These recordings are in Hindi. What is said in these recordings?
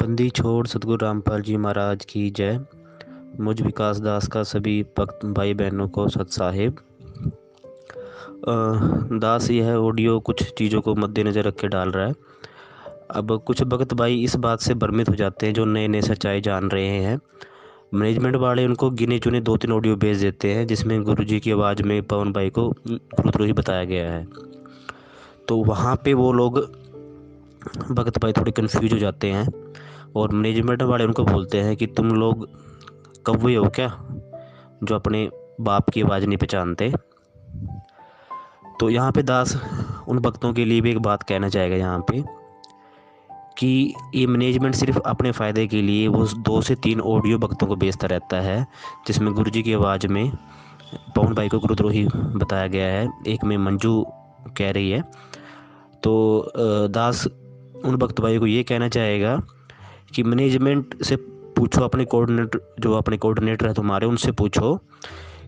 बंदी छोड़ सतगुरु रामपाल जी महाराज की जय। मुझ विकास दास का सभी भक्त भाई बहनों को सत साहिब। दास यह ऑडियो कुछ चीज़ों को मद्देनज़र रख के डाल रहा है। अब कुछ भक्त भाई इस बात से भ्रमित हो जाते हैं जो नए नए सच्चाई जान रहे हैं। मैनेजमेंट वाले उनको गिने चुने 2-3 ऑडियो भेज देते हैं जिसमें गुरुजी की आवाज़ में पवन भाई को गुरुद्रोही बताया गया है। तो वहाँ पे वो लोग भक्त भाई थोड़े कन्फ्यूज हो जाते हैं और मैनेजमेंट वाले उनको बोलते हैं कि तुम लोग कौवे हो क्या जो अपने बाप की आवाज़ नहीं पहचानते। तो यहाँ पे दास उन भक्तों के लिए भी एक बात कहना चाहेगा यहाँ पे कि ये मैनेजमेंट सिर्फ अपने फ़ायदे के लिए वो 2 से 3 ऑडियो भक्तों को भेजता रहता है जिसमें गुरुजी की आवाज़ में पवन भाई को गुरुद्रोही बताया गया है। एक में मंजू कह रही है। तो दास उन भक्त भाई को ये कहना चाहेगा कि मैनेजमेंट से पूछो, अपने कोऑर्डिनेटर है तुम्हारे, उनसे पूछो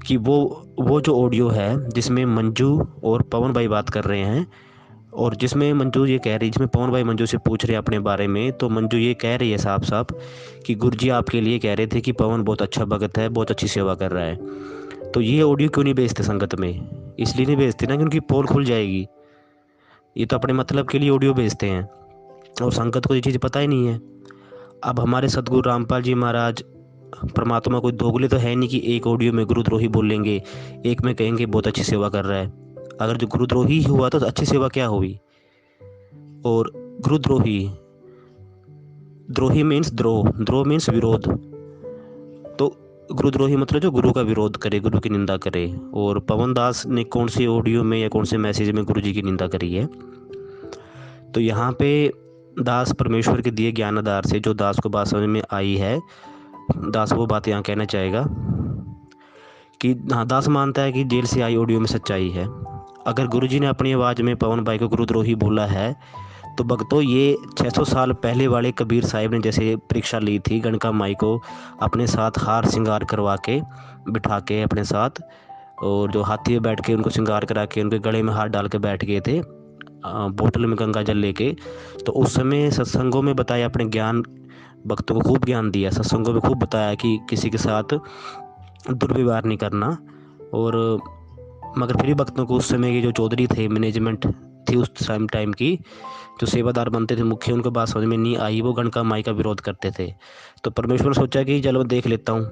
कि वो जो ऑडियो है जिसमें मंजू और पवन भाई बात कर रहे हैं और जिसमें मंजू ये कह रही, जिसमें पवन भाई मंजू से पूछ रहे हैं अपने बारे में, तो मंजू ये कह रही है साफ साफ कि गुरुजी आपके लिए कह रहे थे कि पवन बहुत अच्छा भगत है, बहुत अच्छी सेवा कर रहा है। तो ये ऑडियो क्यों नहीं भेजते संगत में? इसलिए नहीं भेजते ना कि उनकी पोल खुल जाएगी। ये तो अपने मतलब के लिए ऑडियो भेजते हैं और संगत को ये चीज़ पता ही नहीं है। अब हमारे सतगुरु रामपाल जी महाराज परमात्मा कोई दोगले तो है नहीं कि एक ऑडियो में गुरुद्रोही बोलेंगे, एक में कहेंगे बहुत अच्छी सेवा कर रहा है। अगर जो गुरुद्रोही हुआ तो अच्छी सेवा क्या हुई? और गुरुद्रोही, द्रोही मीन्स द्रोह मीन्स विरोध। तो गुरुद्रोही मतलब जो गुरु का विरोध करे, गुरु की निंदा करे। और पवन दास ने कौन सी ऑडियो में या कौन से मैसेज में गुरु जी की निंदा करी है? तो यहाँ पे दास परमेश्वर के दिए ज्ञान आधार से जो दास को बात समझ में आई है, दास वो बात यहाँ कहना चाहेगा कि हाँ, दास मानता है कि जेल से आई ऑडियो में सच्चाई है। अगर गुरुजी ने अपनी आवाज़ में पवन भाई को गुरुद्रोही बोला है तो भक्तों ये 600 साल पहले वाले कबीर साहिब ने जैसे परीक्षा ली थी गणका माई को अपने साथ हार श्रृंगार करवा के बिठा के अपने साथ, और जो हाथी में बैठ के उनको श्रृंगार करा के उनके गले में हाथ डाल के बैठ गए थे बोतल में गंगा जल लेके। तो उस समय सत्संगों में बताया, अपने ज्ञान भक्तों को खूब ज्ञान दिया, सत्संगों में खूब बताया कि किसी के साथ दुर्व्यवहार नहीं करना। और मगर फिर भी भक्तों को उस समय के जो चौधरी थे, मैनेजमेंट थी उस टाइम की, जो सेवादार बनते थे मुख्य, उनको बात समझ में नहीं आई, वो गणका माई का विरोध करते थे। तो परमेश्वर ने सोचा कि चलो देख लेता हूँ,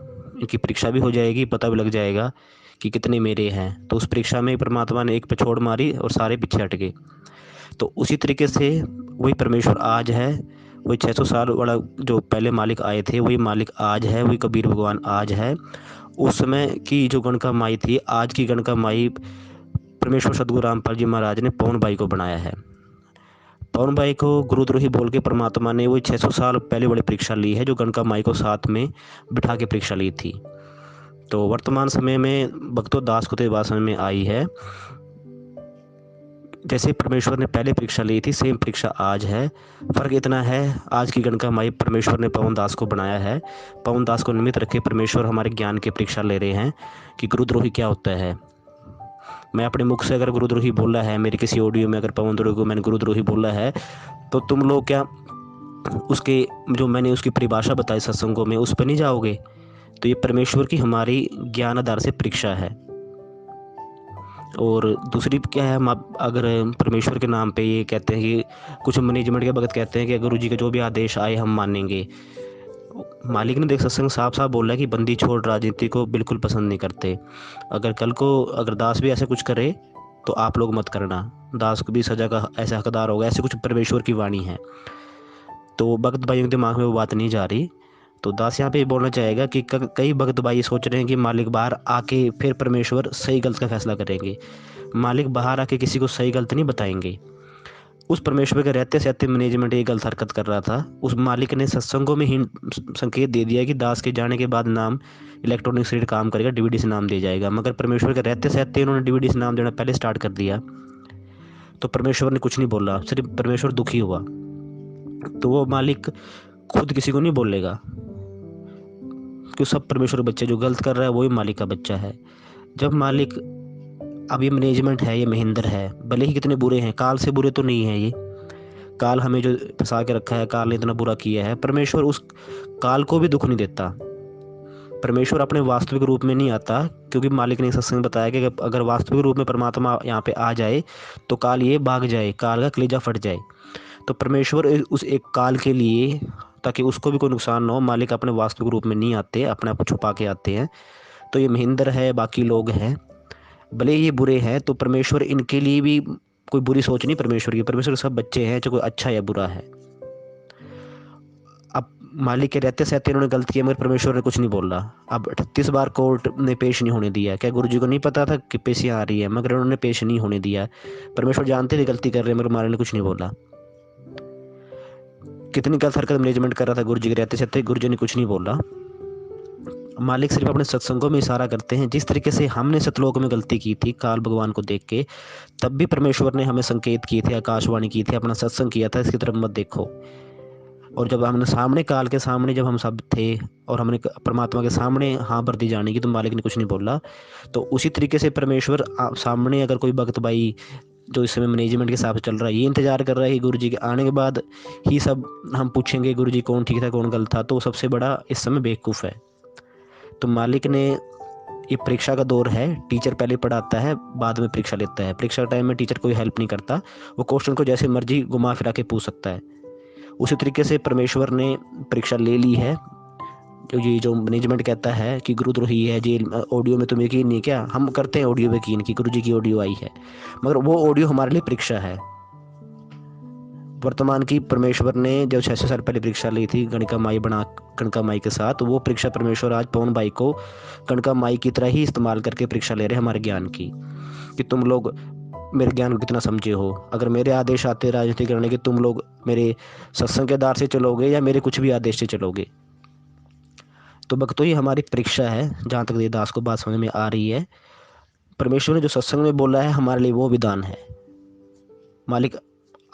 इनकी परीक्षा भी हो जाएगी, पता भी लग जाएगा कि कितने मेरे हैं। तो उस परीक्षा में परमात्मा ने एक पे छोड़ मारी और सारे पीछे हट गए। तो उसी तरीके से वही परमेश्वर आज है, वही 600 साल वाला जो पहले मालिक आए थे वही मालिक आज है, वही कबीर भगवान आज है। उस समय की जो गणका माई थी, आज की गणका माई परमेश्वर सतगुरु रामपाल जी महाराज ने पवन भाई को बनाया है। पवन भाई को गुरुद्रोही बोल के परमात्मा ने वही 600 साल पहले वाली परीक्षा ली है जो गणका माई को साथ में बिठा के परीक्षा ली थी। तो वर्तमान समय में भक्तों दास को तो बात समझ में आई है, जैसे परमेश्वर ने पहले परीक्षा ली थी सेम परीक्षा आज है। फ़र्क इतना है, आज की गणका माई परमेश्वर ने पवन दास को बनाया है। पवन दास को निमित्त रखे परमेश्वर हमारे ज्ञान की परीक्षा ले रहे हैं कि गुरुद्रोही क्या होता है। मैं अपने मुख से अगर गुरुद्रोही बोला है, मेरी किसी ऑडियो में अगर पवन द्रोही को मैंने गुरुद्रोही बोला है, तो तुम लोग क्या उसके जो मैंने उसकी परिभाषा बताई सत्संगों में उस पर नहीं जाओगे? तो ये परमेश्वर की हमारी ज्ञान आधार से परीक्षा है। और दूसरी क्या है, हम अगर परमेश्वर के नाम पे ये कहते हैं कि कुछ मैनेजमेंट के भगत कहते हैं कि गुरु जी के जो भी आदेश आए हम मानेंगे। मालिक ने देख सत्संग साफ साफ बोला है कि बंदी छोड़ राजनीति को बिल्कुल पसंद नहीं करते। अगर कल को अगर दास भी ऐसे कुछ करे तो आप लोग मत करना, दास को भी सजा का ऐसा हकदार होगा, ऐसे कुछ परमेश्वर की वाणी है। तो भक्त भाइयों के दिमाग में वो बात नहीं जा रही। तो दास यहाँ पे ये बोलना चाहेगा कि कई भक्त भाई सोच रहे हैं कि मालिक बाहर आके फिर परमेश्वर सही गलत का फैसला करेंगे। मालिक बाहर आके किसी को सही गलत नहीं बताएंगे। उस परमेश्वर के रहते सहते मैनेजमेंट ये गलत हरकत कर रहा था। उस मालिक ने सत्संगों में ही संकेत दे दिया कि दास के जाने के बाद नाम इलेक्ट्रॉनिक सीड काम करेगा, डीवीडी से नाम दिया जाएगा। मगर परमेश्वर के रहते सहते उन्होंने डीवीडी से नाम देना पहले स्टार्ट कर दिया। तो परमेश्वर ने कुछ नहीं बोला, सिर्फ परमेश्वर दुखी हुआ। तो वो मालिक खुद किसी को नहीं बोलेगा कि सब परमेश्वर के बच्चे, जो गलत कर रहा है वही मालिक का बच्चा है। जब मालिक, अब ये मैनेजमेंट है, ये महेंद्र है, भले ही कितने बुरे हैं, काल से बुरे तो नहीं है ये, काल हमें जो फंसा के रखा है, काल ने इतना बुरा किया है, परमेश्वर उस काल को भी दुख नहीं देता। परमेश्वर अपने वास्तविक रूप में नहीं आता, क्योंकि मालिक ने सत्संग में बताया कि अगर वास्तविक रूप में परमात्मा यहाँ पे आ जाए तो काल ये भाग जाए, काल का कलेजा फट जाए। तो परमेश्वर उस एक काल के लिए, ताकि उसको भी कोई नुकसान ना हो, मालिक अपने वास्तविक रूप में नहीं आते, अपने आप को छुपा के आते हैं। तो ये महेंद्र है, बाकी लोग हैं, भले ये बुरे हैं, तो परमेश्वर इनके लिए भी कोई बुरी सोच नहीं परमेश्वर की। परमेश्वर सब बच्चे हैं, चाहे कोई अच्छा या बुरा है। अब मालिक के रहते सहते इन्होंने गलत किया, मगर परमेश्वर ने कुछ नहीं बोला। अब 38 बार कोर्ट ने पेश नहीं होने दिया। क्या गुरु जी को नहीं पता था कि पेशियाँ आ रही है, मगर उन्होंने पेश नहीं होने दिया। परमेश्वर जानते थे गलती कर रहे हैं, मगर मालिक ने कुछ नहीं बोला। कितनी गलत हरकत मैनेजमेंट कर रहा था गुरु जी के रहते सहते, गुरु जी ने कुछ नहीं बोला। मालिक सिर्फ अपने सत्संगों में इशारा करते हैं। जिस तरीके से हमने सतलोक में गलती की थी काल भगवान को देख के, तब भी परमेश्वर ने हमें संकेत किए थे, आकाशवाणी की थी, अपना सत्संग किया था, इसकी तरफ मत देखो। और जब हमने सामने, काल के सामने जब हम सब थे और हमने परमात्मा के सामने हाँ भर जाने की, तो मालिक ने कुछ नहीं बोला। तो उसी तरीके से परमेश्वर सामने अगर कोई भक्त भाई जो इस समय मैनेजमेंट के हिसाब से चल रहा है, ये इंतजार कर रहा है कि गुरु जी के आने के बाद ही सब हम पूछेंगे गुरु जी कौन ठीक था कौन गलत था, तो वो सबसे बड़ा इस समय बेवकूफ़ है। तो मालिक ने, ये परीक्षा का दौर है, टीचर पहले पढ़ाता है, बाद में परीक्षा लेता है। परीक्षा टाइम में टीचर कोई हेल्प नहीं करता, वो क्वेश्चन को जैसे मर्जी घुमा फिरा के पूछ सकता है। उसी तरीके से परमेश्वर ने परीक्षा ले ली है। ये जो मैनेजमेंट कहता है कि गुरुद्रोही है जेल, ऑडियो में तुम्हें यकीन नहीं, क्या हम करते हैं ऑडियो में यकीन कि गुरु जी की ऑडियो आई है, मगर वो ऑडियो हमारे लिए परीक्षा है वर्तमान की। परमेश्वर ने जब 600 साल पहले परीक्षा ली थी गणिका माई बना, कणका माई के साथ, वो परीक्षा परमेश्वर आज पवन भाई को कणका माई की तरह ही इस्तेमाल करके परीक्षा ले रहे हैं हमारे ज्ञान की, कि तुम लोग मेरे ज्ञान को कितना समझे हो। अगर मेरे आदेश आते राजनीति करने के, तुम लोग मेरे सत्संग के आधार से चलोगे या मेरे कुछ भी आदेश से चलोगे। तो भक्तों, ये हमारी परीक्षा है, जहाँ तक देवदास को बात समझ में आ रही है। परमेश्वर ने जो सत्संग में बोला है हमारे लिए वो विधान है। मालिक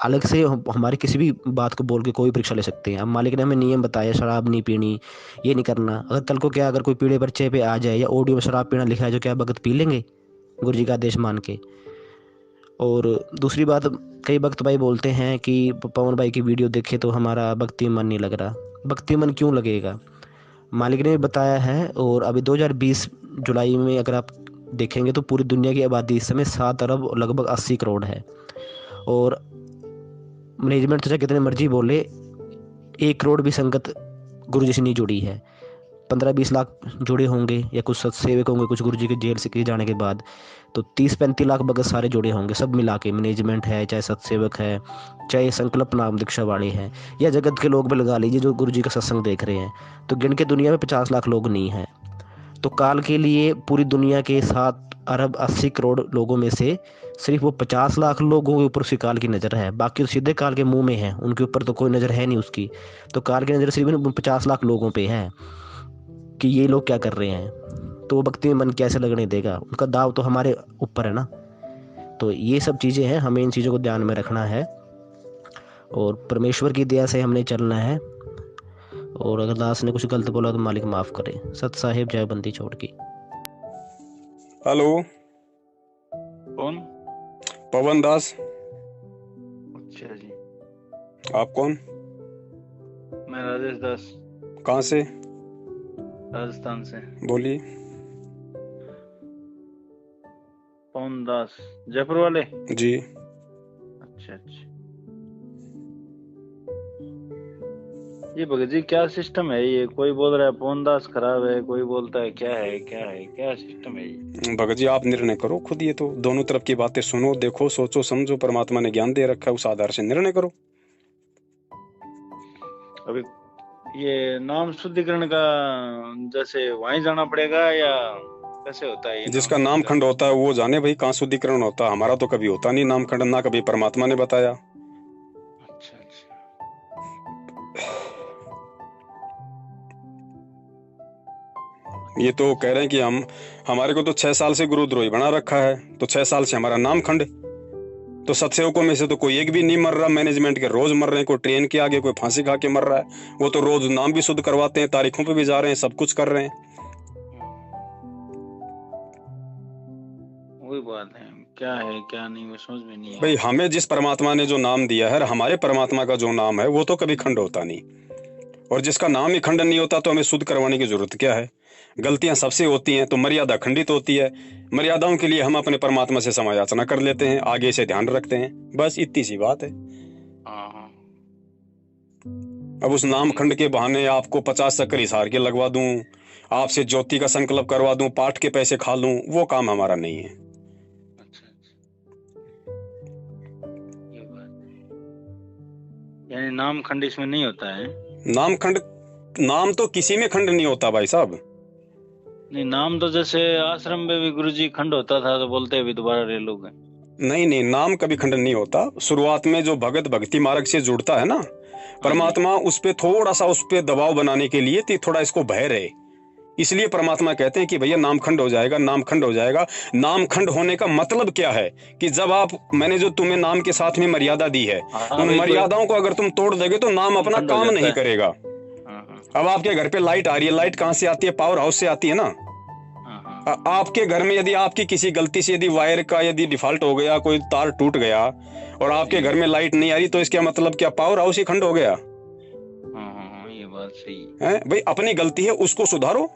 अलग से हमारी किसी भी बात को बोल के कोई परीक्षा ले सकते हैं। अब मालिक ने हमें नियम बताया, शराब नहीं पीनी, ये नहीं करना। अगर कल को क्या, अगर कोई पीड़े पर्चे पे आ जाए या ऑडियो में शराब पीना लिखा है, जो क्या भगत पी लेंगे गुरु जी का आदेश मान के। और दूसरी बात, कई भक्त भाई बोलते हैं कि पवन भाई की वीडियो देखे तो हमारा भक्ति मन नहीं लग रहा। भक्ति मन क्यों लगेगा, मालिक ने बताया है। और अभी 2020 जुलाई में अगर आप देखेंगे तो पूरी दुनिया की आबादी इस समय 7 अरब लगभग 80 करोड़ है। और मैनेजमेंट तो चाहे कितने मर्जी बोले, 1 करोड़ भी संगत गुरु जी से नहीं जुड़ी है। 15-20 लाख जुड़े होंगे, या कुछ सत्सेवक होंगे कुछ गुरु जी के जेल से के जाने के बाद, तो 30-35 लाख भगत सारे जुड़े होंगे सब मिला के। मैनेजमेंट है, चाहे सत्सेवक है, चाहे संकल्प नाम दीक्षा वाले हैं, या जगत के लोग भी लगा लीजिए जो गुरु जी का सत्संग देख रहे हैं, तो गिन के दुनिया में 50 लाख लोग नहीं हैं। तो काल के लिए पूरी दुनिया के 7 अरब 80 करोड़ लोगों में से सिर्फ वो 50 लाख लोगों के ऊपर उसकी काल की नज़र है, बाकी तो सीधे काल के मुंह में है, उनके ऊपर तो कोई नज़र है नहीं उसकी। तो काल की नज़र सिर्फ 50 लाख लोगों पे है कि ये लोग क्या कर रहे हैं। तो वो भक्ति में मन कैसे लगने देगा, उनका दाव तो हमारे ऊपर है ना। तो ये सब चीज़ें हैं, हमें इन चीज़ों को ध्यान में रखना है और परमेश्वर की दया से हमने चलना है। और अगर दास ने कुछ गलत बोला तो मालिक माफ़ करे। सत साहिब जय बंदी छोड़ की। हेलो, कौन? पवन दास। अच्छा जी, आप कौन? मैं राजेश दास, कहाँ से? राजस्थान से। बोलिए। पवन दास, जयपुर वाले? जी। अच्छा अच्छा। ये भगत जी क्या सिस्टम है ये? कोई बोल रहा है पवन दास खराब है, कोई बोलता है क्या है क्या सिस्टम है ये? भगत जी आप निर्णय करो खुद, ये तो दोनों तरफ की बातें सुनो, देखो, सोचो, समझो। परमात्मा ने ज्ञान दे रखा है, उस आधार से निर्णय करो। अभी ये नाम शुद्धिकरण का जैसे वहीं जाना पड़ेगा या कैसे होता है ये? जिसका नाम खंड होता है वो जाने भाई कहाँ शुद्धिकरण होता है। हमारा तो कभी होता नहीं नाम खंड, ना कभी परमात्मा ने बताया। अच्छा अच्छा। ये तो कह रहे हैं कि हमारे को तो 6 साल से गुरुद्रोही बना रखा है, तो 6 साल से हमारा नाम खंड। तो सत्सेवकों में से तो कोई एक भी नहीं मर रहा, मैनेजमेंट के रोज मर रहे हैं, कोई ट्रेन के आगे, कोई फांसी खा के मर रहा है। वो तो रोज नाम भी शुद्ध करवाते हैं, तारीखों पे भी जा रहे हैं, सब कुछ कर रहे हैं। वही बात है, क्या है क्या नहीं, वो समझ में नहीं भाई है। हमें जिस परमात्मा ने जो नाम दिया है, हमारे परमात्मा का जो नाम है वो तो कभी खंड होता नहीं, और जिसका नाम ही खंडन नहीं होता तो हमें शुद्ध करवाने की जरूरत क्या है। गलतियां सबसे होती हैं तो मर्यादा खंडित होती है, मर्यादाओं के लिए हम अपने परमात्मा से क्षमा याचना कर लेते हैं, आगे से ध्यान रखते हैं, बस इतनी सी बात है। हाँ हाँ। अब उस नाम खंड के बहाने आपको 50 चक्कर हिसार के लगवा दूं, आपसे ज्योति का संकल्प करवा दूं, पाठ के पैसे खा लूं, वो काम हमारा नहीं है। अच्छा अच्छा, ये बात यानी नाम खंड इसमें नहीं होता है। नाम खंड, नाम तो किसी में खंड नहीं होता भाई साहब। नहीं, नाम तो जैसे आश्रम में भी गुरुजी खंड होता था तो बोलते अभी दोबारा ले लोगे। नहीं नहीं, नाम कभी खंडन नहीं होता। शुरुआत में जो भगत भक्ति मार्ग से जुड़ता है ना, हाँ जी। परमात्मा उस पे थोड़ा सा, उस पे दबाव बनाने के लिए थोड़ा इसको भय रहे, इसलिए परमात्मा कहते हैं कि भैया नाम खंड हो जाएगा, नाम खंड हो जाएगा। नाम खंड होने का मतलब क्या है कि जब आप, मैंने जो तुम्हें नाम के साथ में मर्यादा दी है, हाँ उन भाई, मर्यादाओं को अगर तुम तोड़ दोगे तो नाम अपना खंड हो काम जाता नहीं है। करेगा। हाँ हाँ अब आपके घर पे लाइट आ रही है, लाइट कहाँ से आती है? पावर हाउस से आती है ना। हाँ हाँ। आपके घर में यदि आपकी किसी गलती से यदि वायर का यदि डिफॉल्ट हो गया, कोई तार टूट गया और आपके घर में लाइट नहीं आ रही, तो इसका मतलब क्या पावर हाउस ही खंड हो गया? हाँ हाँ हाँ, ये बात सही है भाई, अपनी गलती है उसको सुधारो।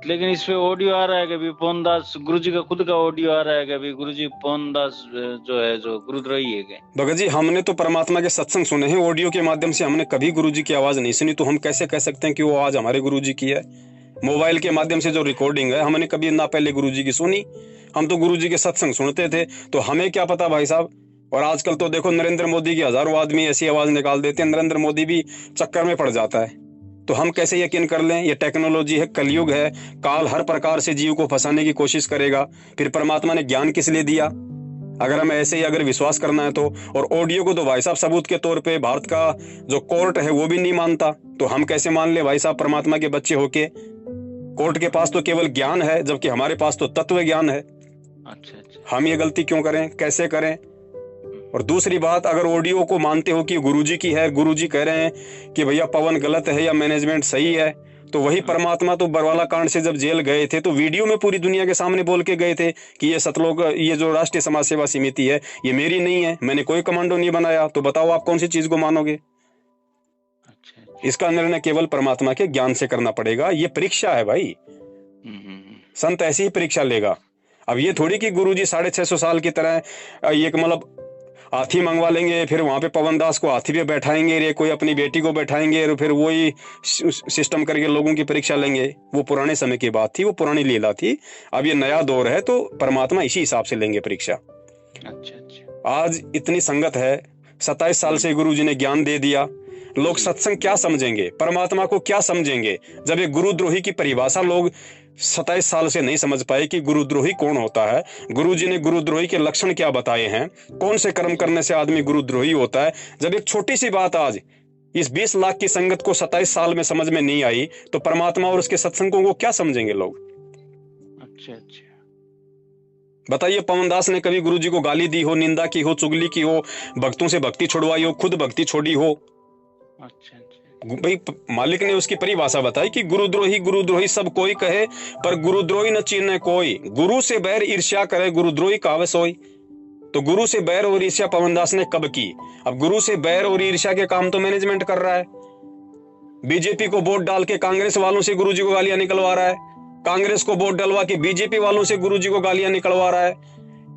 लेकिन इस पे ऑडियो आ रहा है कि पवनदास गुरुजी का खुद का ऑडियो आ रहा है कि गुरुजी पवनदास जो है जो गुरुद्रोही है क्या? भगत जी, हमने तो परमात्मा के सत्संग सुने हैं ऑडियो के माध्यम से, हमने कभी गुरुजी की आवाज नहीं सुनी, तो हम कैसे कह सकते हैं कि वो आवाज हमारे गुरुजी की है? मोबाइल के माध्यम से जो रिकॉर्डिंग है, हमने कभी ना पहले गुरुजी की सुनी, हम तो गुरुजी के सत्संग सुनते थे, तो हमें क्या पता भाई साहब। और आजकल तो देखो नरेंद्र मोदी की हजारों आदमी ऐसी आवाज निकाल देते हैं, नरेंद्र मोदी भी चक्कर में पड़ जाता है, तो हम कैसे यकीन कर लें? ये टेक्नोलॉजी है, कलयुग है, काल हर प्रकार से जीव को फंसाने की कोशिश करेगा। फिर परमात्मा ने ज्ञान किस लिए दिया अगर हमें ऐसे ही अगर विश्वास करना है तो? और ऑडियो को तो भाई साहब सबूत के तौर पे भारत का जो कोर्ट है वो भी नहीं मानता, तो हम कैसे मान ले भाई साहब परमात्मा के बच्चे होके? कोर्ट के पास तो केवल ज्ञान है, जबकि हमारे पास तो तत्व ज्ञान है। अच्छा अच्छा। हम ये गलती क्यों करें, कैसे करें? और दूसरी बात, अगर ऑडियो को मानते हो कि गुरुजी की है, गुरुजी कह रहे हैं कि भैया पवन गलत है या मैनेजमेंट सही है, तो वही परमात्मा तो बरवाला कांड से जब जेल गए थे तो वीडियो में पूरी दुनिया के सामने बोल के गए थे कि ये सतलोक, ये जो राष्ट्रीय समाज सेवा समिति है ये मेरी नहीं है, मैंने कोई कमांडो नहीं बनाया। तो बताओ आप कौन सी चीज को मानोगे? अच्छा अच्छा। इसका निर्णय केवल परमात्मा के ज्ञान से करना पड़ेगा। ये परीक्षा है भाई, संत ऐसी ही परीक्षा लेगा। अब ये थोड़ी कि गुरुजी 650 साल की तरह ये मतलब हाथी मंगवा लेंगे, फिर वहां पे पवनदास को हाथी पे बैठाएंगे, रे कोई अपनी बेटी को बैठाएंगे और फिर वही सिस्टम करके लोगों की परीक्षा लेंगे। वो पुराने समय की बात थी, वो पुरानी लीला थी। अब ये नया दौर है तो परमात्मा इसी हिसाब से लेंगे परीक्षा। अच्छा अच्छा। आज इतनी संगत है, 27 साल से गुरुजी ने ज्ञान दे दिया, लोग सत्संग क्या समझेंगे, परमात्मा को क्या समझेंगे, जब एक गुरुद्रोही की परिभाषा लोग 27 साल से नहीं समझ पाए कि गुरुद्रोही कौन होता है। गुरुजी ने गुरुद्रोही के लक्षण क्या बताए हैं, कौन से कर्म करने से आदमी गुरुद्रोही होता है। जब एक छोटी सी बात आज इस 20 लाख की संगत को 27 साल में समझ में नहीं आई, तो परमात्मा और उसके सत्संगों को क्या समझेंगे लोग? अच्छा अच्छा। बताइए, पवनदास ने कभी गुरुजी को गाली दी हो, निंदा की हो, चुगली की हो, भक्तों से भक्ति छुड़वाई हो, खुद भक्ति छोड़ी हो? अच्छा अच्छा। भाई मालिक ने उसकी परिभाषा बताई कि गुरुद्रोही गुरुद्रोही सब कोई कहे, पर गुरुद्रोही न चीने कोई, गुरु से बैर ईर्ष्या करे, गुरुद्रोही कावे सोई। तो गुरु से बैर और ईर्ष्या पवनदास ने कब की? अब गुरु से बैर और ईर्ष्या के काम तो मैनेजमेंट कर रहा है। बीजेपी को वोट डाल के कांग्रेस वालों से गुरुजी को गालियां निकलवा रहा है, कांग्रेस को वोट डलवा के बीजेपी वालों से गुरुजी को गालियां निकलवा रहा है,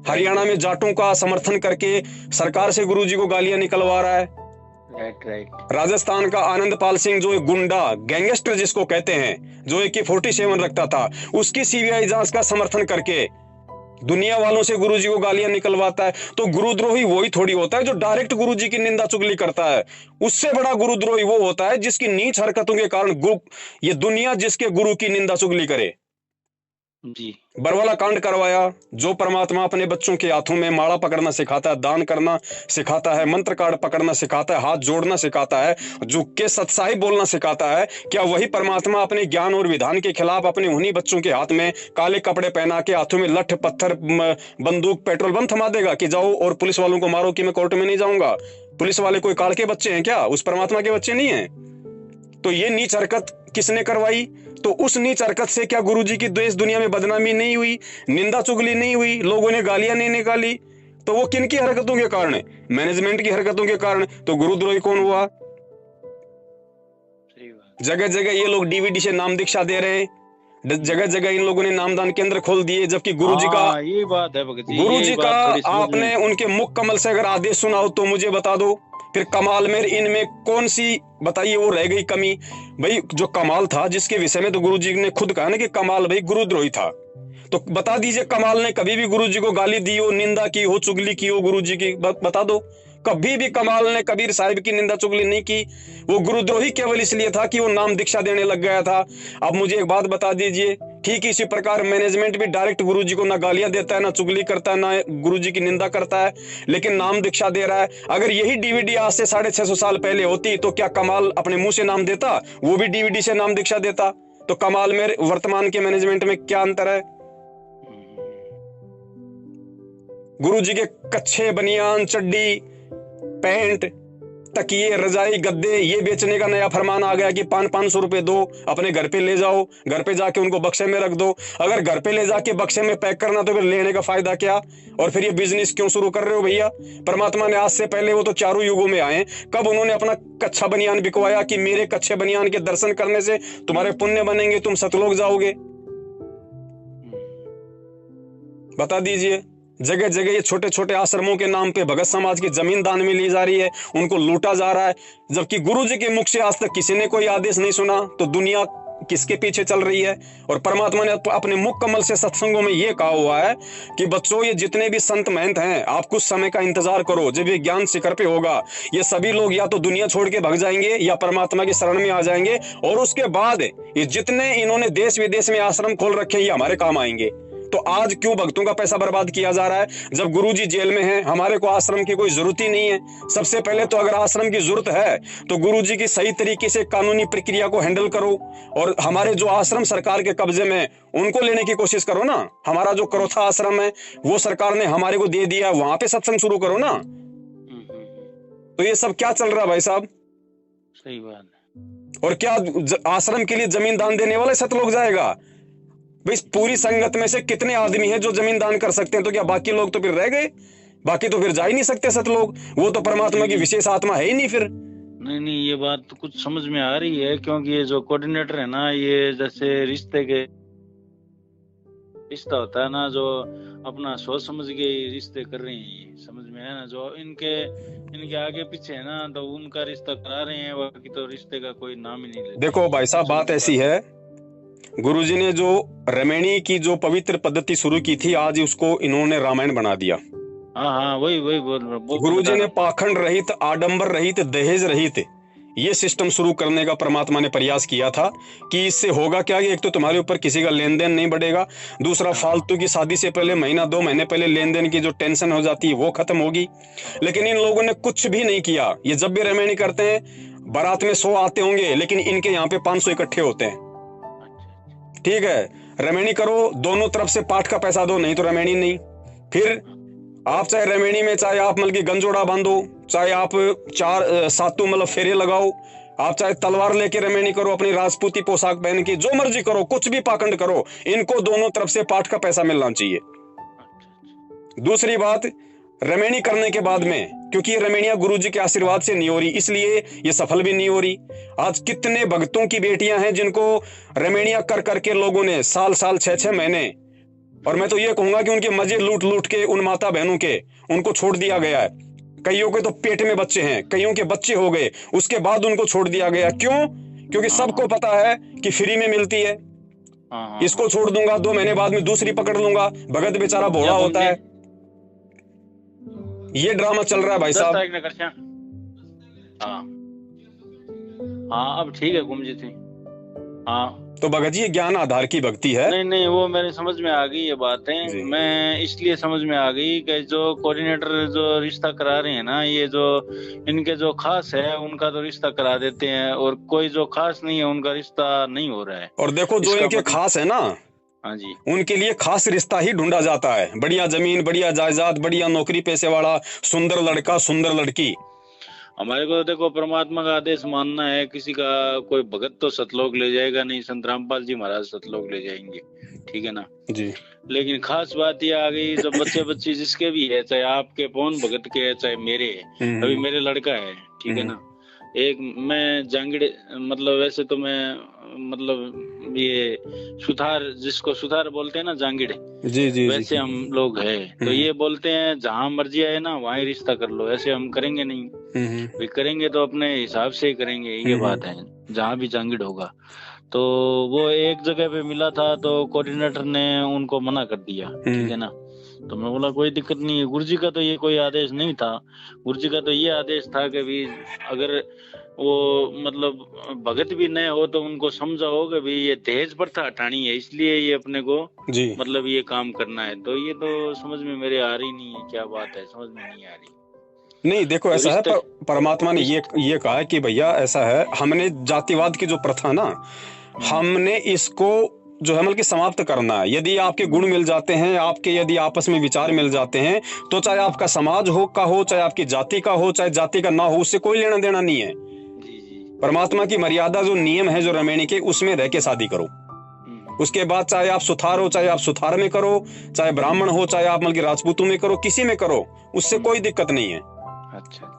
हरियाणा में जाटों का समर्थन करके सरकार से गुरुजी को गालियां निकलवा रहा है। Right right. राजस्थान का आनंदपाल सिंह जो एक गुंडा गैंगस्टर जिसको कहते हैं, जो AK-47 रखता था, उसकी CBI जांच का समर्थन करके दुनिया वालों से गुरुजी को गालियां निकलवाता है। तो गुरुद्रोही वही थोड़ी होता है जो डायरेक्ट गुरुजी की निंदा चुगली करता है। उससे बड़ा गुरुद्रोही वो होता है जिसकी नीच हरकतों के कारण ये दुनिया जिसके गुरु की निंदा चुगली करे। जी। बरवाला कांड करवाया, जो परमात्मा अपने बच्चों के हाथों में माला पकड़ना सिखाता है, दान करना सिखाता है, मंत्र कार्ड पकड़ना सिखाता है, हाथ जोड़ना सिखाता है, झुक के सत्साई बोलना सिखाता है, क्या वही परमात्मा अपने ज्ञान और विधान के खिलाफ अपने उन्हीं बच्चों के हाथ में काले कपड़े पहना के, हाथों में लठ पत्थर बंदूक पेट्रोल बम थमा देगा कि जाओ और पुलिस वालों को मारो कि मैं कोर्ट में नहीं जाऊंगा? पुलिस वाले कोई काल के बच्चे हैं क्या? उस परमात्मा के बच्चे नहीं है। तो ये नीच हरकत किसने करवाई? तो उस नीच हरकत से क्या गुरुजी की देश दुनिया में बदनामी नहीं हुई, निंदा चुगली नहीं हुई, लोगों ने गालियां नहीं निकाली? तो वो किन की हरकतों के कारण है? मैनेजमेंट की हरकतों के कारण। तो गुरुद्रोही कौन हुआ? जगह जगह ये लोग डीवीडी से नाम दीक्षा दे रहे हैं, जगह जगह इन लोगों ने नामदान केंद्र खोल दिए, जबकि गुरुजी का, ये बात है भगत जी, गुरुजी ये का बात थोड़ी समझ आपने में। उनके मुख कमल से अगर आदेश सुना हो तो मुझे बता दो। फिर कमाल में इनमें कौन सी बताइए वो रह गई कमी? भाई जो कमाल था, जिसके विषय में तो गुरुजी ने खुद कहा ना कि कमाल भाई गुरुद्रोही था, तो बता दीजिए कमाल ने कभी भी गुरुजी को गाली दी हो, निंदा की हो, चुगली की हो गुरुजी की? बता दो। कभी भी कमाल ने कबीर साहिब की निंदा चुगली नहीं की। वो गुरुद्रोही केवल इसलिए था कि वो नाम दीक्षा देने लग गया था। अब मुझे एक बात बता दीजिए, ठीक इसी प्रकार मैनेजमेंट भी डायरेक्ट गुरुजी को ना गालियां देता है, ना चुगली करता है, ना गुरुजी की निंदा करता है, लेकिन नाम दीक्षा दे रहा है। अगर यही डीवीडी आज से 650 साल पहले होती तो क्या कमाल अपने मुंह से नाम देता? वो भी डीवीडी से नाम दीक्षा देता। तो कमाल में वर्तमान के मैनेजमेंट में क्या अंतर है? गुरुजी के कच्छे, बनियान, चड्डी, पैंट, तकिए, रजाई, गद्दे ये बेचने का नया फरमान आ गया कि 500 रुपए दो, अपने घर पे ले जाओ, घर पे जाके उनको बक्से में रख दो। अगर घर पे ले जाके बक्से में पैक करना तो फिर लेने का फायदा क्या? और फिर ये बिजनेस क्यों शुरू कर रहे हो भैया? परमात्मा ने आज से पहले, वो तो चारों युगों में आए, कब उन्होंने अपना कच्छा बनियान बिकवाया कि मेरे कच्छे बनियान के दर्शन करने से तुम्हारे पुण्य बनेंगे, तुम सतलोक जाओगे? बता दीजिए। जगह जगह ये छोटे छोटे आश्रमों के नाम पे भगत समाज की जमीन दान में ली जा रही है, उनको लूटा जा रहा है, जबकि गुरुजी के मुख से आज तक किसी ने कोई आदेश नहीं सुना। तो दुनिया किसके पीछे चल रही है? और परमात्मा ने अपने मुख कमल से सत्संगों में ये कहा हुआ है कि बच्चों, ये जितने भी संत महंत हैं, आप कुछ समय का इंतजार करो, जब ये ज्ञान शिखर पे होगा, ये सभी लोग या तो दुनिया छोड़ के भाग जाएंगे या परमात्मा की शरण में आ जाएंगे, और उसके बाद ये जितने इन्होंने देश विदेश में आश्रम खोल रखे हैं, ये हमारे काम आएंगे। तो आज क्यों भक्तों का पैसा बर्बाद किया जा रहा है? जब गुरुजी जेल में हैं, हमारे को आश्रम की कोई जरूरत ही नहीं है। सबसे पहले तो अगर आश्रम की जरूरत है तो गुरुजी की सही तरीके से कानूनी प्रक्रिया को हैंडल करो, और हमारे जो आश्रम सरकार के कब्जे में उनको लेने की कोशिश करो ना। हमारा जो करोथा आश्रम है वो सरकार ने हमारे को दे दिया, वहां पे सत्संग शुरू करो ना। तो ये सब क्या चल रहा है भाई साहब? सही बात है। और क्या आश्रम के लिए जमीन दान देने वाले सतलोक जाएगा? भाई पूरी संगत में से कितने आदमी हैं जो जमीन दान कर सकते हैं? तो क्या बाकी लोग तो फिर रह गए? बाकी तो फिर जा ही नहीं सकते सतलोक, वो तो परमात्मा की विशेष आत्मा है ही नहीं फिर। नहीं, ये बात तो कुछ समझ में आ रही है, क्योंकि ये जो कोऑर्डिनेटर है ना, ये जैसे रिश्ता होता है ना, जो अपना सोच समझ के रिश्ते कर रहे हैं, समझ में है ना? जो इनके आगे पीछे है ना, तो उनका रिश्ता करा रहे हैं, बाकी तो रिश्ते का कोई नाम ही नहीं लेते। देखो भाई साहब, बात ऐसी है, गुरुजी ने जो रमैनी की जो पवित्र पद्धति शुरू की थी, आज उसको इन्होंने रामायण बना दिया। हाँ, वही बोल गुरुजी ने पाखंड रहित, आडंबर रहित, दहेज रहित ये सिस्टम शुरू करने का परमात्मा ने प्रयास किया था कि इससे होगा क्या? एक तो तुम्हारे ऊपर किसी का लेन देन नहीं बढ़ेगा, दूसरा फालतू की शादी से पहले महीना 2 महीने पहले लेन देन की जो टेंशन हो जाती है वो खत्म होगी। लेकिन इन लोगों ने कुछ भी नहीं किया। ये जब भी रमैनी करते हैं, बारात में 100 आते होंगे, लेकिन इनके यहाँ पे 500 इकट्ठे होते हैं। ठीक है, रमैनी करो, दोनों तरफ से पाठ का पैसा दो, नहीं तो रमैनी नहीं। फिर आप चाहे रमैनी में, चाहे आप मतलब की गंजोड़ा बांधो, चाहे आप 4-7 मतलब फेरे लगाओ, आप चाहे तलवार लेके रमैनी करो, अपनी राजपूती पोशाक पहन के, जो मर्जी करो, कुछ भी पाखंड करो, इनको दोनों तरफ से पाठ का पैसा मिलना चाहिए। दूसरी बात, रमैनी करने के बाद में, क्योंकि ये रमैनियां गुरुजी के आशीर्वाद से नहीं हो रही, इसलिए ये सफल भी नहीं हो रही। आज कितने भक्तों की बेटियां हैं जिनको रमैनियां कर करके लोगों ने साल 6-6 महीने, और मैं तो ये कहूंगा कि उनके मजे लूट लूट के उन माता बहनों के उनको छोड़ दिया गया है। कईयों के तो पेट में बच्चे हैं, कईयों के बच्चे हो गए, उसके बाद उनको छोड़ दिया गया। क्यों? क्योंकि सबको पता है कि फ्री में मिलती है, इसको छोड़ दूंगा, 2 महीने बाद में दूसरी पकड़ लूंगा। भगत बेचारा भोला होता है। ये ड्रामा चल रहा है भाई साहब। हाँ, अब ठीक है गुमजी थी। हाँ, तो भगत जी, ये ज्ञान आधार की भक्ति है। नहीं, वो मेरे समझ में आ गई ये बातें। मैं इसलिए समझ में आ गई कि जो कोऑर्डिनेटर जो रिश्ता करा रहे हैं ना, ये जो इनके जो खास है उनका तो रिश्ता करा देते हैं, और कोई जो खास नहीं है उनका रिश्ता नहीं हो रहा है। और देखो, जो इनके खास है ना, हाँ जी, उनके लिए खास रिश्ता ही ढूंढा जाता है। बढ़िया जमीन, बढ़िया जायदाद, बढ़िया नौकरी पेशे वाला, सुंदर लड़का, सुंदर लड़की। हमारे को तो देखो परमात्मा का आदेश मानना है, किसी का कोई भगत तो सतलोक ले जाएगा नहीं, संत रामपाल जी महाराज सतलोक ले जाएंगे, ठीक है ना जी। लेकिन खास बात ये आ गई, जब बच्चे बच्ची जिसके भी है, चाहे आपके पवन भगत के है चाहे मेरे है, अभी मेरे लड़का है, ठीक है ना, एक मैं जांगड़े मतलब वैसे तो मैं मतलब ये सुथार, जिसको सुथार बोलते हैं ना जांगड़े, जी जी वैसे हम लोग है, तो ये बोलते हैं जहाँ मर्जी आए ना वहाँ ही रिश्ता कर लो, ऐसे हम करेंगे नहीं, भी करेंगे तो अपने हिसाब से ही करेंगे, ये बात है, जहाँ भी जांगड़ होगा। तो वो एक जगह पे मिला था, तो कोऑर्डिनेटर ने उनको मना कर दिया, ठीक है ना, तो मैं बोला कोई दिक्कत नहीं है, गुरुजी का तो ये कोई आदेश नहीं था, गुरुजी का तो ये आदेश था कि भी अगर वो मतलब भगत भी नए हो तो उनको समझाओ कि भी ये दहेज प्रथा हटानी है, इसलिए ये अपने को जी मतलब ये काम करना है। तो ये तो समझ में मेरे आ रही नहीं है, क्या बात है, समझ में नहीं आ रही। नहीं देखो ऐसा है, परमात्मा ने ये कहा है कि भैया ऐसा है, हमने जातिवाद की जो प्रथा ना, हमने इसको जो है मतलब कि समाप्त करना है। यदि आपके गुण मिल जाते हैं, आपके यदि आपस में विचार मिल जाते हैं, तो चाहे आपका समाज हो का हो, चाहे आपकी जाति का हो, चाहे जाति का ना हो, उससे कोई लेना देना नहीं है। परमात्मा की मर्यादा जो नियम है जो रमैनी के, उसमें रह के शादी करो। उसके बाद चाहे आप सुथार हो, चाहे आप सुथार में करो, चाहे ब्राह्मण हो, चाहे आप मतलब कि राजपूतों में करो, किसी में करो, उससे कोई दिक्कत नहीं है। अच्छा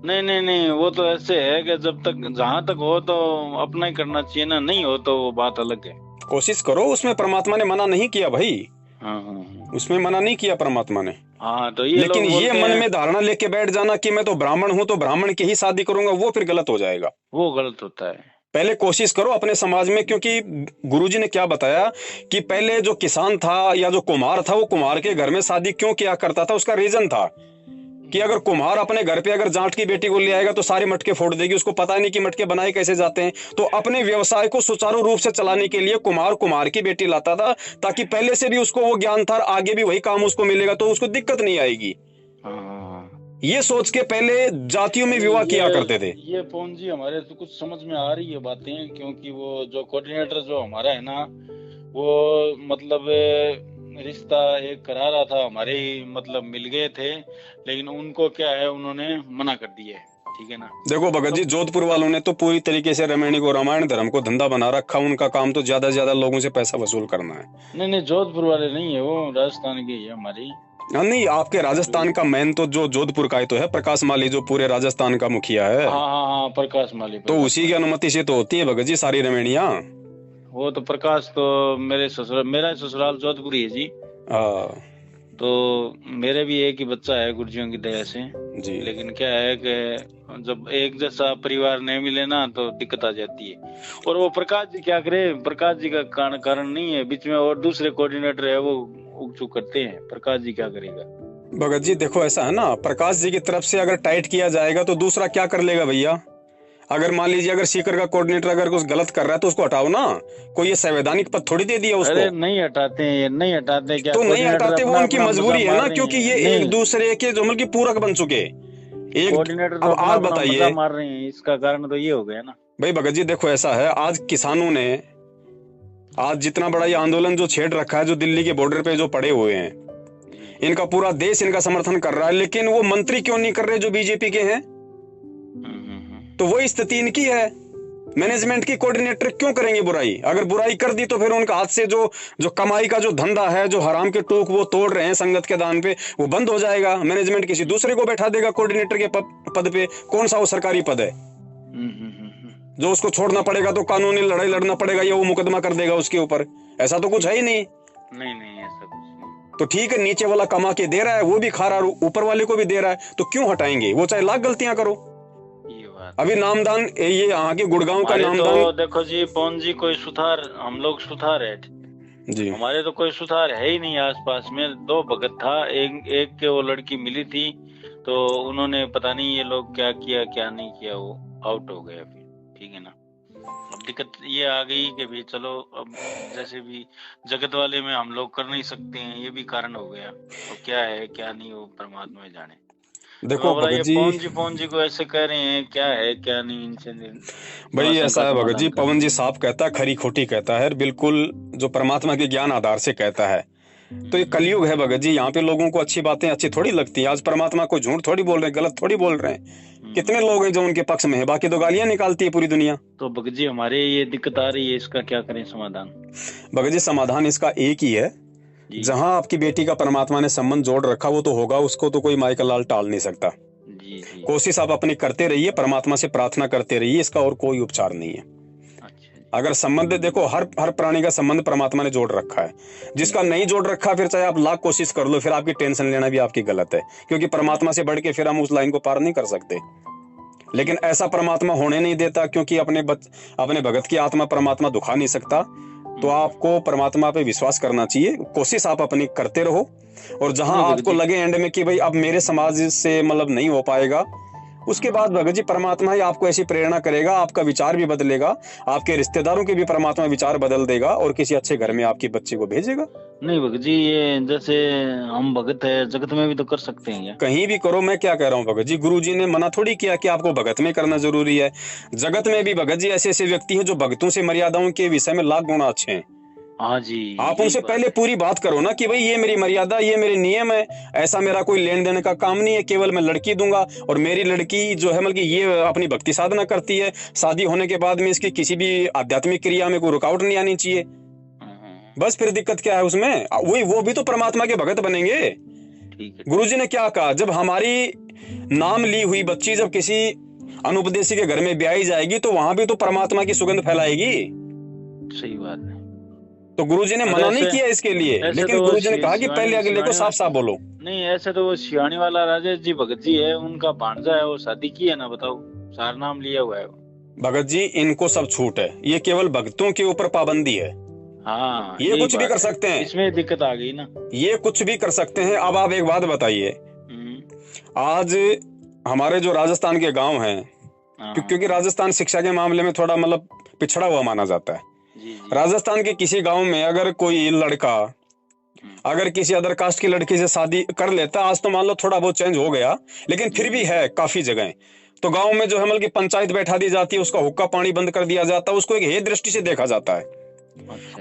नहीं नहीं नहीं, वो तो ऐसे है कि जब तक जहां तक हो तो अपना ही करना चाहिए ना, नहीं हो तो वो बात अलग है। कोशिश करो, उसमें परमात्मा ने मना नहीं किया भाई। हाँ। उसमें मना नहीं किया परमात्मा ने। हाँ तो ये लेकिन ये मन में धारणा लेके बैठ जाना कि मैं तो ब्राह्मण हूँ तो ब्राह्मण की ही शादी करूंगा, वो फिर गलत हो जाएगा, वो गलत होता है। पहले कोशिश करो अपने समाज में, क्योंकि गुरुजी ने क्या बताया कि पहले जो किसान था या जो कुम्हार था, वो कुम्हार के घर में शादी क्यों किया करता था, उसका रीजन था कि अगर कुम्हार अपने घर पे अगर जाट की बेटी को ले आएगा तो सारे मटके फोड़ देगी, उसको पता नहीं कि मटके बनाए कैसे जाते हैं। तो अपने व्यवसाय को सुचारू रूप से चलाने के लिए कुम्हार कुम्हार की बेटी लाता था, ताकि पहले से भी उसको वो ज्ञान था, आगे भी वही काम उसको मिलेगा, तो उसको दिक्कत नहीं आएगी। ये सोच के पहले जातियों में विवाह किया करते थे। ये पवन जी हमारे तो कुछ समझ में आ रही है बातें, क्योंकि वो जो कोऑर्डिनेटर जो हमारा है ना, वो मतलब रिश्ता एक करा रहा था, हमारे ही मतलब मिल गए थे, लेकिन उनको क्या है उन्होंने मना कर दिया है, ठीक है ना। देखो भगत जी, जोधपुर वालों ने तो पूरी तरीके से रमैनी को रामायण धर्म को धंधा बना रखा, उनका काम तो ज्यादा से ज्यादा लोगों से पैसा वसूल करना है। नहीं जोधपुर वाले नहीं है, वो राजस्थान के है हमारी। नहीं, आपके राजस्थान का मैन तो जो जोधपुर का ही तो है, प्रकाश माली, जो पूरे राजस्थान का मुखिया है। हाँ प्रकाश माली, तो उसी की अनुमति से तो होती है भगत जी सारी रमैनिया। वो तो प्रकाश तो मेरा ससुराल जोधपुर ही है जी। तो मेरे भी एक ही बच्चा है गुरुजियों की दया से जी। लेकिन क्या है कि जब एक जैसा परिवार नहीं मिले ना तो दिक्कत आ जाती है। और वो प्रकाश जी क्या करे, प्रकाश जी का कारण नहीं है, बीच में और दूसरे कोऑर्डिनेटर है वो उकचुक करते हैं, प्रकाश जी क्या करेगा। भगत जी देखो ऐसा है ना, प्रकाश जी की तरफ से अगर टाइट किया जाएगा तो दूसरा क्या कर लेगा भैया। अगर मान लीजिए अगर सीकर का कोऑर्डिनेटर अगर कुछ गलत कर रहा है तो उसको हटाओ ना, कोई ये संवैधानिक पद थोड़ी दे दिया उसको। अरे नहीं हटाते हैं, नहीं हटाते क्या, तो नहीं हटाते, वो उनकी मजबूरी है ना, क्योंकि ये एक दूसरे के जो मतलब पूरक बन चुके एक कोऑर्डिनेटर। अब आप बताइए, मार रहे हैं, इसका कारण तो ये हो गया ना भाई। भगत जी देखो ऐसा है, आज किसानों ने आज जितना बड़ा ये आंदोलन जो छेड़ रखा है, जो दिल्ली के बॉर्डर पे जो पड़े हुए हैं, इनका पूरा देश इनका समर्थन कर रहा है, लेकिन वो मंत्री क्यों नहीं कर रहे जो बीजेपी के हैं। तो वही स्थिति इनकी है, मैनेजमेंट की। कोऑर्डिनेटर क्यों करेंगे बुराई, अगर बुराई कर दी तो फिर उनका हाथ से जो कमाई का जो धंधा है, जो हराम के टूक वो तोड़ रहे हैं संगत के दान पे, वो बंद हो जाएगा। मैनेजमेंट किसी दूसरे को बैठा देगा कोऑर्डिनेटर के पद पे। कौन सा वो सरकारी पद है जो उसको छोड़ना पड़ेगा, तो कानूनी लड़ाई लड़ना पड़ेगा या वो मुकदमा कर देगा उसके ऊपर। ऐसा तो कुछ है ही नहीं। नहीं ऐसा कुछ नहीं। तो ठीक है, नीचे वाला कमा के दे रहा है, वो भी खा रहा है, ऊपर वाले को भी दे रहा है, तो क्यों हटाएंगे। वो चाहे लाख गलतियां करो। अभी नामदान, ये आगे गुड़गांव का नामदान तो देखो जी पवन जी, कोई सुधार, हम लोग सुधार है जी, हमारे तो कोई सुधार है ही नहीं। आसपास में 2 भगत था, एक के वो लड़की मिली थी, तो उन्होंने पता नहीं ये लोग क्या किया क्या नहीं किया, वो आउट हो गया फिर, ठीक है ना। अब दिक्कत ये आ गई कि भाई चलो अब जैसे भी जगत वाले में हम लोग कर नहीं सकते हैं, ये भी कारण हो गया। तो क्या है क्या नहीं वो परमात्मा जाने। देखो भगत जी, पवन जी को ऐसे कह रहे हैं, क्या है क्या नहीं इनसे भाई ऐसा है भगत जी, पवन जी साफ कहता है, खरी खोटी कहता है, बिल्कुल जो परमात्मा के ज्ञान आधार से कहता है। तो ये कलयुग है भगत जी, यहाँ पे लोगों को अच्छी बातें अच्छी थोड़ी लगती है। आज परमात्मा को झूठ थोड़ी बोल रहे हैं, गलत थोड़ी बोल रहे हैं। कितने लोग हैं जो उनके पक्ष में है, बाकी तो गालियां निकालती है पूरी दुनिया। तो भगत जी हमारे ये दिक्कत आ रही है, इसका क्या करें समाधान? भगत जी समाधान इसका एक ही है, जी जहां आपकी बेटी का परमात्मा ने संबंध जोड़ रखा वो तो होगा, उसको तो कोई माई का लाल टाल नहीं सकता। जी जी। कोशिश आप अपनी करते रहिए, परमात्मा से प्रार्थना करते रहिए, इसका और कोई उपचार नहीं है। अच्छा। अगर संबंध देखो, हर प्राणी का संबंध परमात्मा ने जोड़ रखा है। जिसका नहीं जोड़ रखा, फिर चाहे आप लाख कोशिश कर लो, फिर आपकी टेंशन लेना भी आपकी गलत है, क्योंकि परमात्मा से बढ़ के फिर हम उस लाइन को पार नहीं कर सकते। लेकिन ऐसा परमात्मा होने नहीं देता, क्योंकि अपने भगत की आत्मा परमात्मा दुखा नहीं सकता। तो आपको परमात्मा पे विश्वास करना चाहिए, कोशिश आप अपनी करते रहो, और जहां आपको लगे एंड में कि भाई अब मेरे समाज से मतलब नहीं हो पाएगा, उसके बाद भगत जी परमात्मा ही आपको ऐसी प्रेरणा करेगा, आपका विचार भी बदलेगा, आपके रिश्तेदारों के भी परमात्मा विचार बदल देगा और किसी अच्छे घर में आपकी बच्ची को भेजेगा। नहीं भगत जी, ये जैसे हम भगत है, जगत में भी तो कर सकते हैं क्या? कहीं भी करो, मैं क्या कह रहा हूँ भगत जी, गुरु जी ने मना थोड़ी किया कि आपको भगत में करना जरूरी है। जगत में भी भगत जी ऐसे ऐसे व्यक्ति हैं जो भक्तों से मर्यादाओं के विषय में लाख गुना अच्छे हैं। हाँ जी, आप उनसे पहले पूरी बात करो ना कि भाई ये मेरी मर्यादा, ये मेरे नियम है, ऐसा मेरा कोई लेन देन का काम नहीं है, केवल मैं लड़की दूंगा, और मेरी लड़की जो है मतलब ये अपनी भक्ति साधना करती है, शादी होने के बाद में इसकी किसी भी आध्यात्मिक क्रिया में कोई रुकावट नहीं आनी चाहिए। बस फिर दिक्कत क्या है उसमें? वही वो भी तो परमात्मा के भगत बनेंगे। गुरुजी ने क्या कहा, जब हमारी नाम ली हुई बच्ची जब किसी अनुपदेशी के घर में ब्याही जाएगी तो वहां भी तो परमात्मा की सुगंध फैलाएगी। सही बात है। तो गुरुजी ने मना नहीं किया इसके लिए, लेकिन तो गुरुजी ने कहा कि पहले अगले को साफ साफ बोलो। नहीं, ऐसे तो वो सियानी वाला राजेश जी भगत जी है, उनका भांजा है, वो शादी की है ना, बताओ, सार नाम लिया हुआ है। भगत जी इनको सब छूट है, ये केवल भक्तों के ऊपर पाबंदी है। हाँ, ये कुछ भी कर सकते हैं, इसमें दिक्कत आ गई ना, ये कुछ भी कर सकते हैं। अब आप एक बात बताइए, आज हमारे जो राजस्थान के गांव हैं, क्योंकि राजस्थान शिक्षा के मामले में थोड़ा मतलब पिछड़ा हुआ माना जाता है। राजस्थान के किसी गांव में अगर कोई लड़का अगर किसी अदर कास्ट की लड़की से शादी कर लेता, आज तो मान लो थोड़ा बहुत चेंज हो गया, लेकिन फिर भी है काफी जगह, तो गांव में जो है मतलब की पंचायत बैठा दी जाती है, उसका हुक्का पानी बंद कर दिया जाता है, उसको एक हे दृष्टि से देखा जाता है।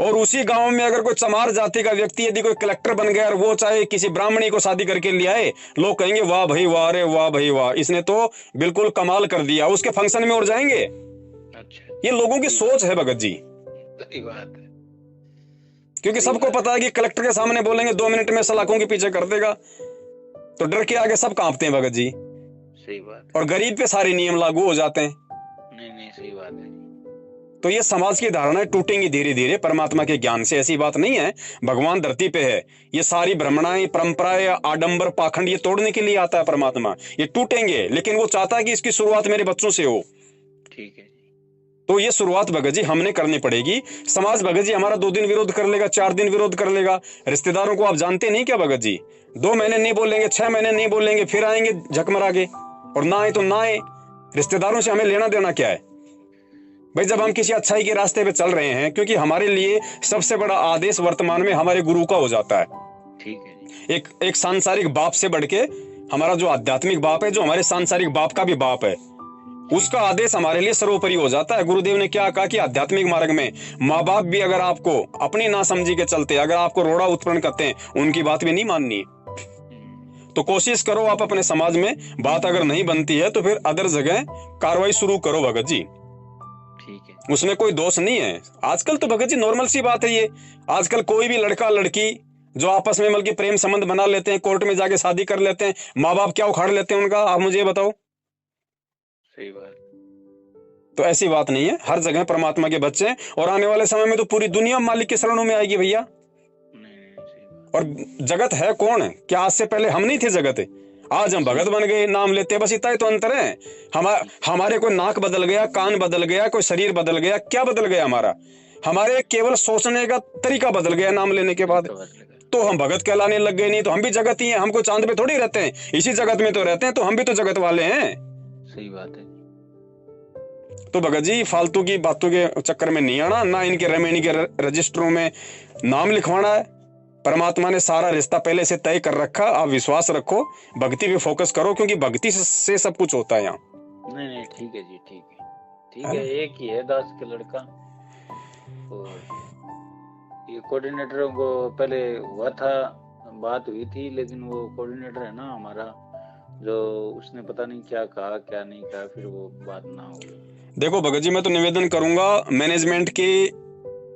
और उसी गांव में अगर कोई चमार जाति का व्यक्ति यदि कोई कलेक्टर बन गया और वो चाहे किसी ब्राह्मणी को शादी करके ले आए, लोग कहेंगे वाह भाई वाह, अरे वाह भाई वाह, इसने तो बिल्कुल कमाल कर दिया, उसके फंक्शन में और जाएंगे। ये लोगों की सोच है भगत जी, क्योंकि सबको पता है कि कलेक्टर के सामने बोलेंगे 2 मिनट में सलाखों के पीछे कर देगा, तो डर के आगे सब कांपते हैं भगत जी। सही बात। और गरीब पे सारे नियम लागू हो जाते हैं। नहीं सही बात है। तो ये समाज की धारणाएं टूटेंगी धीरे धीरे परमात्मा के ज्ञान से, ऐसी बात नहीं है। भगवान धरती पे है, ये सारी भ्रमणाएं परंपराएं आडंबर पाखंड ये तोड़ने के लिए आता है परमात्मा, ये टूटेंगे, लेकिन वो चाहता है कि इसकी शुरुआत मेरे बच्चों से हो। ठीक है। तो ये शुरुआत भगत जी हमने करनी पड़ेगी। समाज भगत जी हमारा 2 दिन विरोध कर लेगा, 4 दिन विरोध कर लेगा। रिश्तेदारों को आप जानते नहीं क्या भगत जी, 2 महीने नहीं बोलेंगे, 6 महीने नहीं बोलेंगे, फिर आएंगे झकमरा के, और ना आए तो ना आए। रिश्तेदारों से हमें लेना देना क्या है भाई? जब हम किसी अच्छाई के रास्ते पे चल रहे हैं, क्योंकि हमारे लिए सबसे बड़ा आदेश वर्तमान में हमारे गुरु का हो जाता है। ठीक है। एक सांसारिक बाप से बढ़ के हमारा जो आध्यात्मिक बाप है, जो हमारे सांसारिक बाप का भी बाप है, उसका आदेश हमारे लिए सर्वोपरि हो जाता है। गुरुदेव ने क्या कहा कि आध्यात्मिक मार्ग में माँ बाप भी अगर आपको अपनी नासमझी के चलते अगर आपको रोड़ा उत्पन्न करते हैं, उनकी बात भी नहीं माननी है। तो कोशिश करो आप अपने समाज में बात अगर नहीं बनती है तो फिर अदर जगह कार्रवाई शुरू करो भगत जी। ठीक है, उसमें कोई दोष नहीं है। आजकल तो भगत जी नॉर्मल सी बात है ये। आजकल कोई भी लड़का लड़की जो आपस में मतलब प्रेम संबंध बना लेते हैं, कोर्ट में जाके शादी कर लेते हैं, माँ बाप क्या उखाड़ लेते हैं उनका, आप मुझे बताओ। सही बात। तो ऐसी बात नहीं है, हर जगह परमात्मा के बच्चे हैं, और आने वाले समय में तो पूरी दुनिया मालिक के शरणों में आएगी भैया। और जगत है कौन? क्या आज से पहले हम नहीं थे जगत? आज हम भगत बन गए, नाम लेते, बस इतना ही तो अंतर है। हमारे कोई नाक बदल गया, कान बदल गया, कोई शरीर बदल गया, क्या बदल गया हमारा? हमारे केवल सोचने का तरीका बदल गया नाम लेने के बाद, तो हम भगत कहलाने लग गए। नहीं तो हम भी जगत ही हैं, हमको चांद पे थोड़ी रहते हैं, इसी जगत में तो रहते हैं, तो हम भी तो जगत वाले हैं। सही बात है। तो भगत जी फालतू की बातों के चक्कर में नहीं आना, ना इनके रेमेनी के रजिस्टरों में नाम लिखवाना है। परमात्मा ने सारा रिश्ता पहले से तय कर रखा, आप विश्वास रखो, भक्ति पे फोकस करो, क्योंकि भक्ति से सब कुछ होता है यहाँ। नहीं ठीक है जी, ठीक है, ठीक है। एक ही है दास का लड़का, और ये कोऑर्डिनेटरों को पहले हुआ था, बात हुई थी, लेकिन वो कोऑर्डिनेटर है ना हमारा, जो उसने पता नहीं क्या कहा क्या नहीं कहा, फिर वो बात ना हो गई। देखो भगत जी, मैं तो निवेदन करूंगा मैनेजमेंट के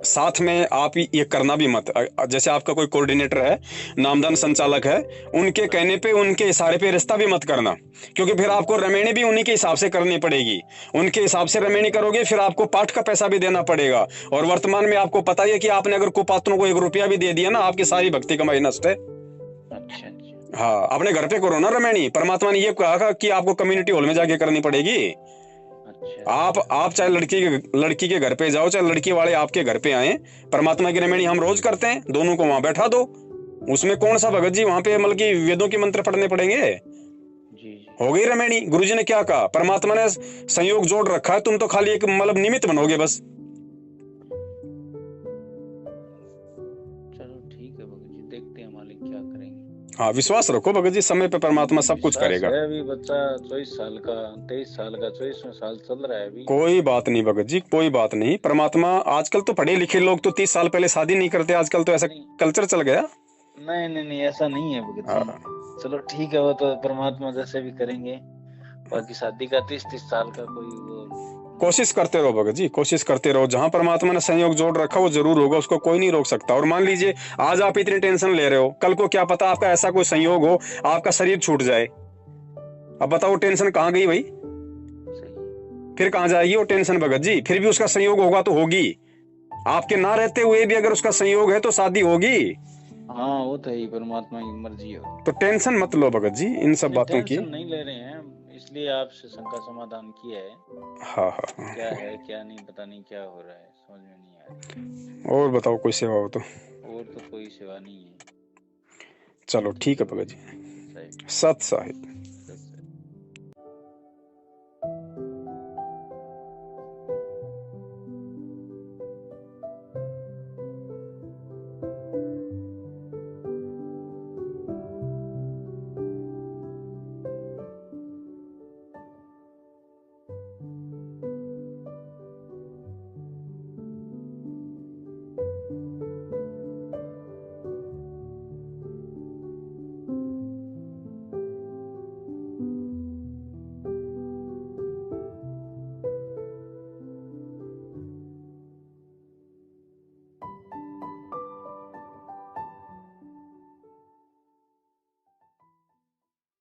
साथ में आप ये करना भी मत। जैसे आपका कोई कोऑर्डिनेटर है, नामदान संचालक है, उनके कहने पे, उनके इशारे पे रिश्ता भी मत करना, क्योंकि फिर आपको रमेणी भी उन्हीं के हिसाब से करनी पड़ेगी। उनके हिसाब से रमेणी करोगे फिर आपको पाठ का पैसा भी देना पड़ेगा। और वर्तमान में आपको पता ही है कि आपने अगर कुपात्रों को 1 रुपया भी दे दिया ना, आपकी सारी भक्ति कमाई नष्ट है। अच्छा अच्छा। हाँ, अपने घर पे करो ना रमेणी। परमात्मा ने ये कहा कि आपको कम्युनिटी हॉल में जाके करनी पड़ेगी। अच्छा। आप चाहे लड़की के घर पे जाओ, चाहे लड़की वाले आपके घर पे आए, परमात्मा की रमेणी हम रोज करते हैं, दोनों को वहां बैठा दो। उसमें कौन सा भगत जी वहां पे मतलब कि वेदों के मंत्र पढ़ने पड़ेंगे? जी जी। हो गई रमेणी। गुरुजी ने क्या कहा? परमात्मा ने संयोग जोड़ रखा है, तुम तो खाली एक मतलब निमित्त बनोगे बस। चलो ठीक है भगत जी, देखते हैं मालिक क्या करेंगे। हाँ, विश्वास रखो भगत जी, समय पे परमात्मा सब कुछ करेगा। है अभी बच्चा 24 साल का, 23 साल का, 24वां साल चल रहा है अभी। कोई बात नहीं भगत जी, कोई बात नहीं। परमात्मा, आजकल तो पढ़े लिखे लोग तो 30 साल पहले शादी नहीं करते, आजकल तो ऐसा कल्चर चल गया। नहीं नहीं नहीं, ऐसा नहीं है भगत जी। हाँ। चलो ठीक है, वो तो परमात्मा जैसे भी करेंगे। बाकी शादी का 30 साल का कोई वो, कोशिश करते रहो भगत जी, कोशिश करते रहो। जहां परमात्मा ने संयोग जोड़ रखा वो जरूर होगा, उसको कोई नहीं रोक सकता। और मान लीजिए आज आप इतनी टेंशन ले रहे हो, कल को क्या पता आपका ऐसा कोई संयोग हो, आपका शरीर छूट जाए। अब बताओ टेंशन कहाँ गई भाई? सही। फिर कहाँ जाएगी वो टेंशन भगत जी? फिर भी उसका संयोग होगा तो होगी। आपके ना रहते हुए भी अगर उसका संयोग है तो शादी होगी। हाँ वो तो ही, परमात्मा की मर्जी हो। तो टेंशन मत लो भगत जी इन सब बातों की। टेंशन नहीं ले रहे हैं, इसलिए आपसे शंका समाधान किया है। हाँ हाँ हाँ। क्या है क्या नहीं, पता नहीं क्या हो रहा है, समझ में नहीं आ रहा। और बताओ कोई सेवा हो तो? और तो कोई सेवा नहीं है। चलो ठीक है भगत जी। सही। सत साहिब।